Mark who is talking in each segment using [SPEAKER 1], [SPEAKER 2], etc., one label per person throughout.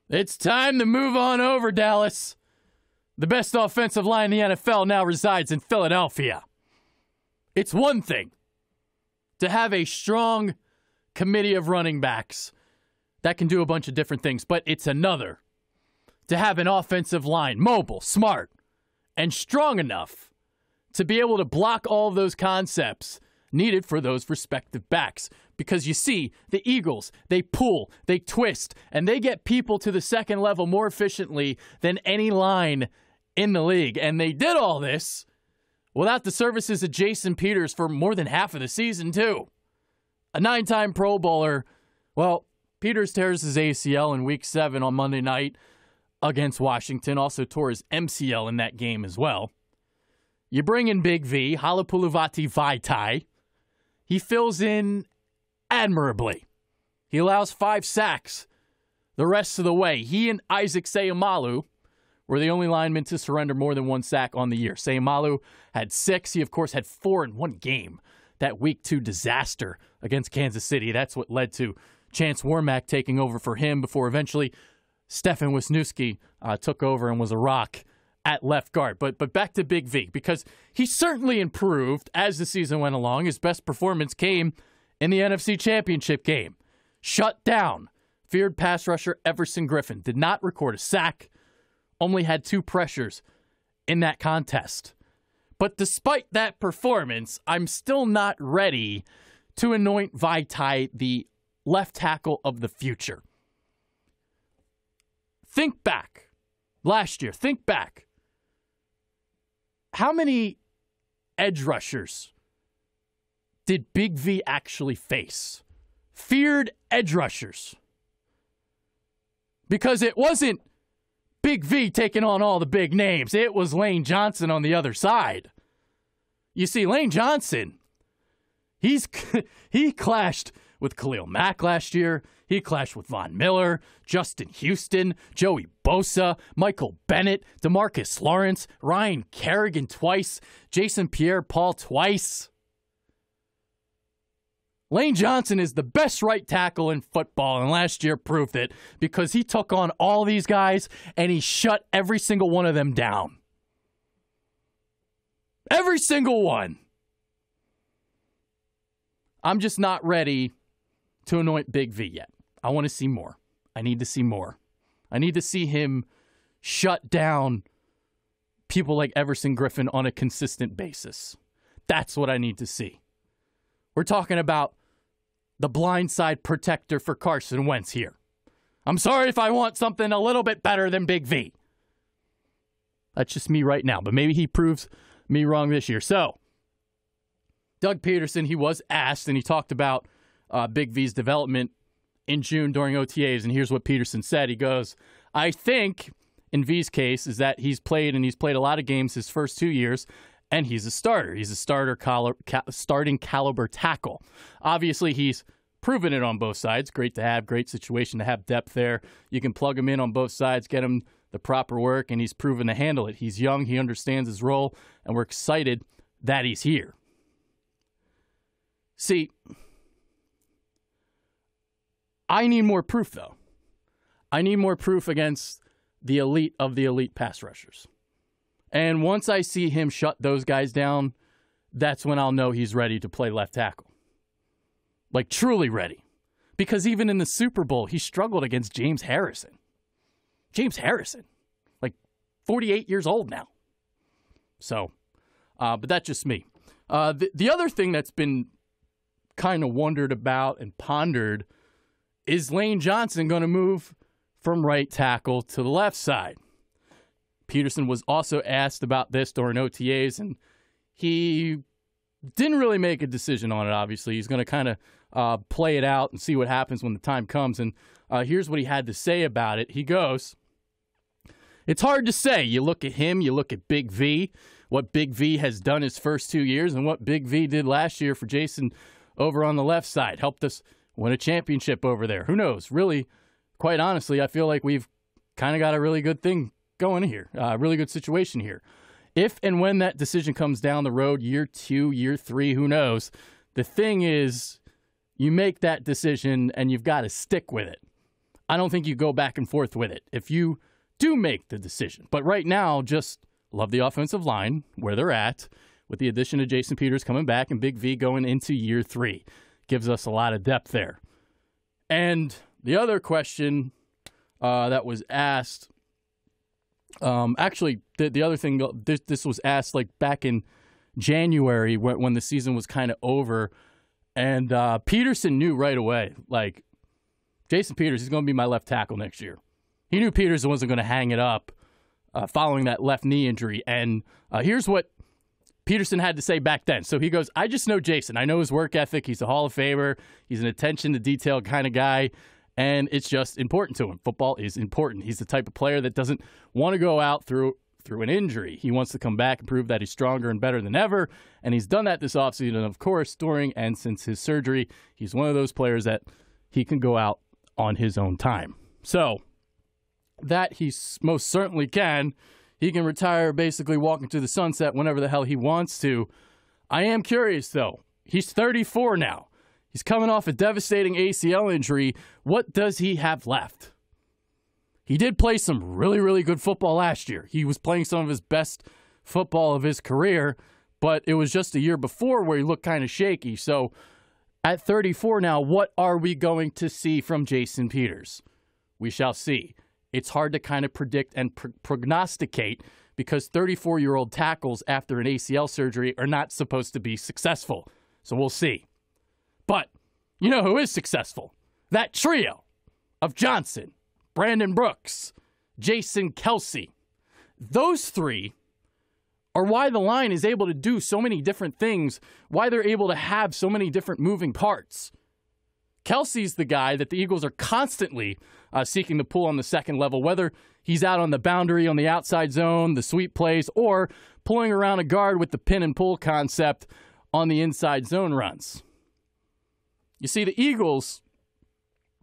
[SPEAKER 1] It's time to move on over, Dallas. The best offensive line in the NFL now resides in Philadelphia. It's one thing to have a strong committee of running backs that can do a bunch of different things, but it's another to have an offensive line mobile, smart, and strong enough to be able to block all of those concepts needed for those respective backs. Because you see, the Eagles, they pull, they twist, and they get people to the second level more efficiently than any line in the league. And they did all this without the services of Jason Peters for more than half of the season, too. A 9-time Pro Bowler. Well, Peters tears his ACL in Week 7 on Monday night against Washington. Also tore his MCL in that game as well. You bring in Big V, Halapoulivaati Vaitai. He fills in admirably. He allows 5 sacks the rest of the way. He and Isaac Seumalo were the only linemen to surrender more than 1 sack on the year. Seumalo had 6. He, of course, had 4 in one game. That Week 2 disaster against Kansas City. That's what led to Chance Warmack taking over for him before eventually Stefan Wisniewski took over and was a rock at left guard. But back to Big V, because he certainly improved as the season went along. His best performance came in the NFC Championship game. Shut down feared pass rusher Everson Griffin. Did not record a sack. Only had 2 pressures in that contest. But despite that performance, I'm still not ready to anoint Vaitai the left tackle of the future. Think back. Last year, think back. How many edge rushers did Big V actually face? Feared edge rushers. Because it wasn't Big V taking on all the big names. It was Lane Johnson on the other side. You see, Lane Johnson, he clashed with Khalil Mack last year. He clashed with Von Miller, Justin Houston, Joey Bosa, Michael Bennett, DeMarcus Lawrence, Ryan Kerrigan twice, Jason Pierre-Paul twice. Lane Johnson is the best right tackle in football, and last year proved it because he took on all these guys and he shut every single one of them down. Every single one. I'm just not ready to anoint Big V yet. I want to see more. I need to see more. I need to see him shut down people like Everson Griffin on a consistent basis. That's what I need to see. We're talking about the blindside protector for Carson Wentz here. I'm sorry if I want something a little bit better than Big V. That's just me right now, but maybe he proves me wrong this year. So, Doug Peterson, he was asked, and he talked about Big V's development in June during OTAs, and here's what Peterson said. He goes, I think, in V's case, is that he's played a lot of games his first 2 years, and he's a starter. He's a starting caliber tackle. Obviously, he's proven it on both sides. Great to have, great situation to have depth there. You can plug him in on both sides, get him the proper work, and he's proven to handle it. He's young, he understands his role, and we're excited that he's here. See, I need more proof, though. I need more proof against the elite of the elite pass rushers. And once I see him shut those guys down, that's when I'll know he's ready to play left tackle. Like, truly ready. Because even in the Super Bowl, he struggled against James Harrison. James Harrison. Like, 48 years old now. So, but that's just me. The other thing that's been kind of wondered about and pondered is Lane Johnson going to move from right tackle to the left side? Peterson was also asked about this during OTAs, and he didn't really make a decision on it, obviously. He's going to kind of play it out and see what happens when the time comes. And here's what he had to say about it. He goes, it's hard to say. You look at him, you look at Big V, what Big V has done his first 2 years, and what Big V did last year for Jason over on the left side. Helped us win a championship over there. Who knows? Really, quite honestly, I feel like we've kind of got a really good thing going here, a really good situation here. If and when that decision comes down the road, year 2, year 3, who knows? The thing is, you make that decision and you've got to stick with it. I don't think you go back and forth with it if you do make the decision. But right now, just love the offensive line, where they're at, with the addition of Jason Peters coming back and Big V going into year 3. Gives us a lot of depth there. And the other question that was asked, actually, the other thing, this was asked like back in January when the season was kind of over, and Peterson knew right away, like, Jason Peters is going to be my left tackle next year. He knew Peters wasn't going to hang it up following that left knee injury, and here's what Peterson had to say back then. So he goes, I just know Jason. I know his work ethic. He's a Hall of Famer. He's an attention to detail kind of guy, and it's just important to him. Football is important. He's the type of player that doesn't want to go out through an injury. He wants to come back and prove that he's stronger and better than ever, and he's done that this offseason. And, of course, during and since his surgery, he's one of those players that he can go out on his own time. So that he most certainly can. He can retire basically walking to the sunset whenever the hell he wants to. I am curious, though. He's 34 now. He's coming off a devastating ACL injury. What does he have left? He did play some really, really good football last year. He was playing some of his best football of his career, but it was just a year before where he looked kind of shaky. So at 34 now, what are we going to see from Jason Peters? We shall see. It's hard to kind of predict and prognosticate because 34-year-old tackles after an ACL surgery are not supposed to be successful. So we'll see. But you know who is successful? That trio of Johnson, Brandon Brooks, Jason Kelce. Those three are why the line is able to do so many different things, why they're able to have so many different moving parts. Kelce's the guy that the Eagles are constantly seeking to pull on the second level, whether he's out on the boundary on the outside zone, the sweep plays, or pulling around a guard with the pin and pull concept on the inside zone runs. You see, the Eagles,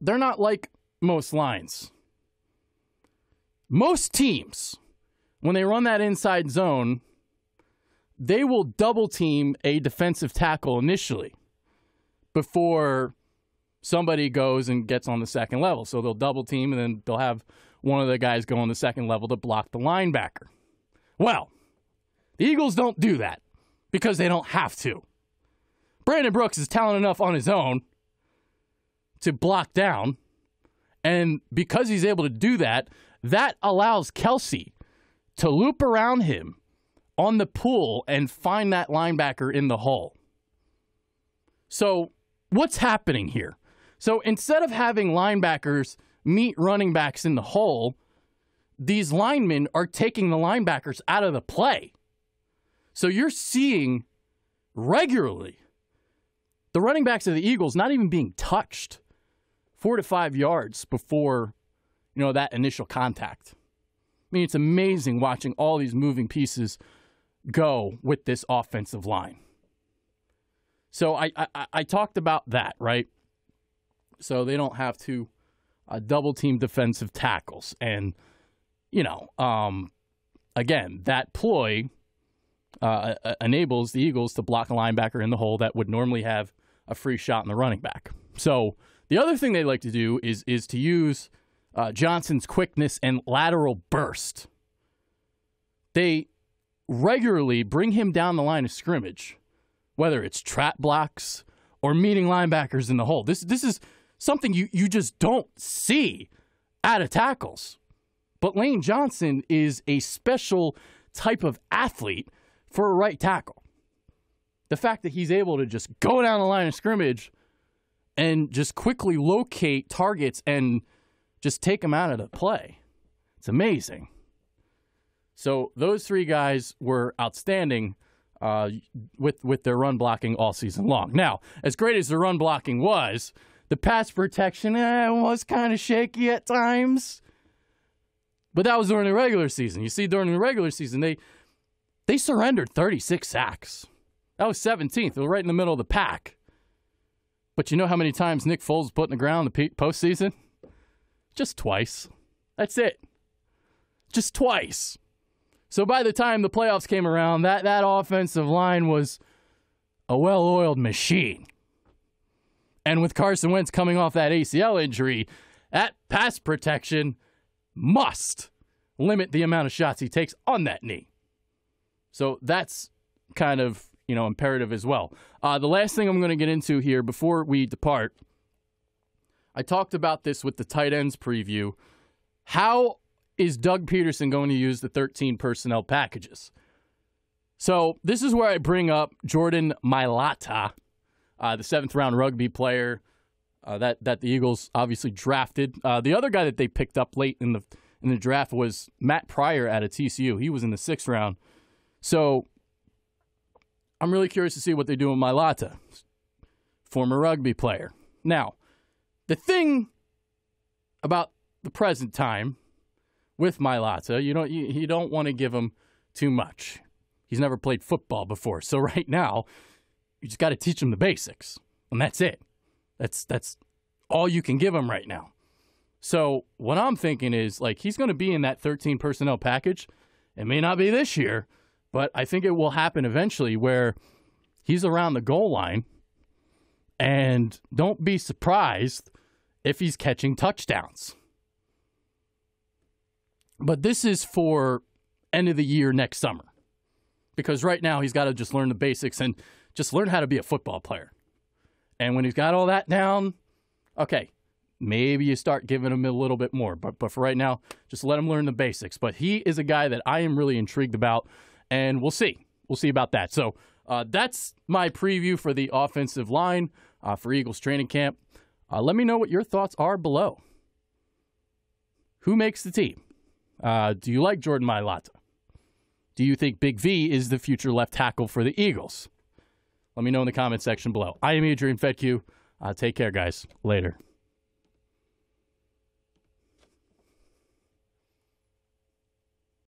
[SPEAKER 1] they're not like most lines. Most teams, when they run that inside zone, they will double team a defensive tackle initially before somebody goes and gets on the second level. So they'll double team and then they'll have one of the guys go on the second level to block the linebacker. Well, the Eagles don't do that because they don't have to. Brandon Brooks is talented enough on his own to block down, and because he's able to do that, that allows Kelce to loop around him on the pull and find that linebacker in the hole. So what's happening here? So instead of having linebackers meet running backs in the hole, these linemen are taking the linebackers out of the play. So you're seeing regularly the running backs of the Eagles not even being touched 4 to 5 yards before, that initial contact. I mean, it's amazing watching all these moving pieces go with this offensive line. So I talked about that, right? So they don't have to double-team defensive tackles. And, again, that ploy enables the Eagles to block a linebacker in the hole that would normally have a free shot in the running back. So the other thing they like to do is to use Johnson's quickness and lateral burst. They regularly bring him down the line of scrimmage, whether it's trap blocks or meeting linebackers in the hole. This is something you just don't see out of tackles. But Lane Johnson is a special type of athlete for a right tackle. The fact that he's able to just go down the line of scrimmage and just quickly locate targets and just take them out of the play. It's amazing. So those three guys were outstanding with their run blocking all season long. Now, as great as the run blocking was, the pass protection was kind of shaky at times. But that was during the regular season. You see, during the regular season, they surrendered 36 sacks. That was 17th. They were right in the middle of the pack. But you know how many times Nick Foles put in the ground in the postseason? Just twice. That's it. Just twice. So by the time the playoffs came around, that offensive line was a well-oiled machine. And with Carson Wentz coming off that ACL injury, That pass protection must limit the amount of shots he takes on that knee. So that's kind of, imperative as well. The last thing I'm going to get into here before we depart, I talked about this with the tight ends preview. How is Doug Peterson going to use the 13 personnel packages? So this is where I bring up Jordan Mailata, the 7th-round rugby player that the Eagles obviously drafted. The other guy that they picked up late in the draft was Matt Pryor out of TCU. He was in the 6th round. So I'm really curious to see what they do with Mailata, former rugby player. Now, the thing about the present time with Mailata, you don't want to give him too much. He's never played football before. So right now, you just got to teach him the basics. And that's it. That's all you can give him right now. So what I'm thinking is, he's going to be in that 13 personnel package. It may not be this year, but I think it will happen eventually where he's around the goal line. And don't be surprised if he's catching touchdowns. But this is for end of the year next summer. Because right now he's got to just learn the basics and just learn how to be a football player. And when he's got all that down, okay, maybe you start giving him a little bit more. But for right now, just let him learn the basics. But he is a guy that I am really intrigued about, and we'll see. We'll see about that. So that's my preview for the offensive line for Eagles training camp. Let me know what your thoughts are below. Who makes the team? Do you like Jordan Mailata? Do you think Big V is the future left tackle for the Eagles? Let me know in the comment section below. I am Adrian Fetke. Take care, guys. Later.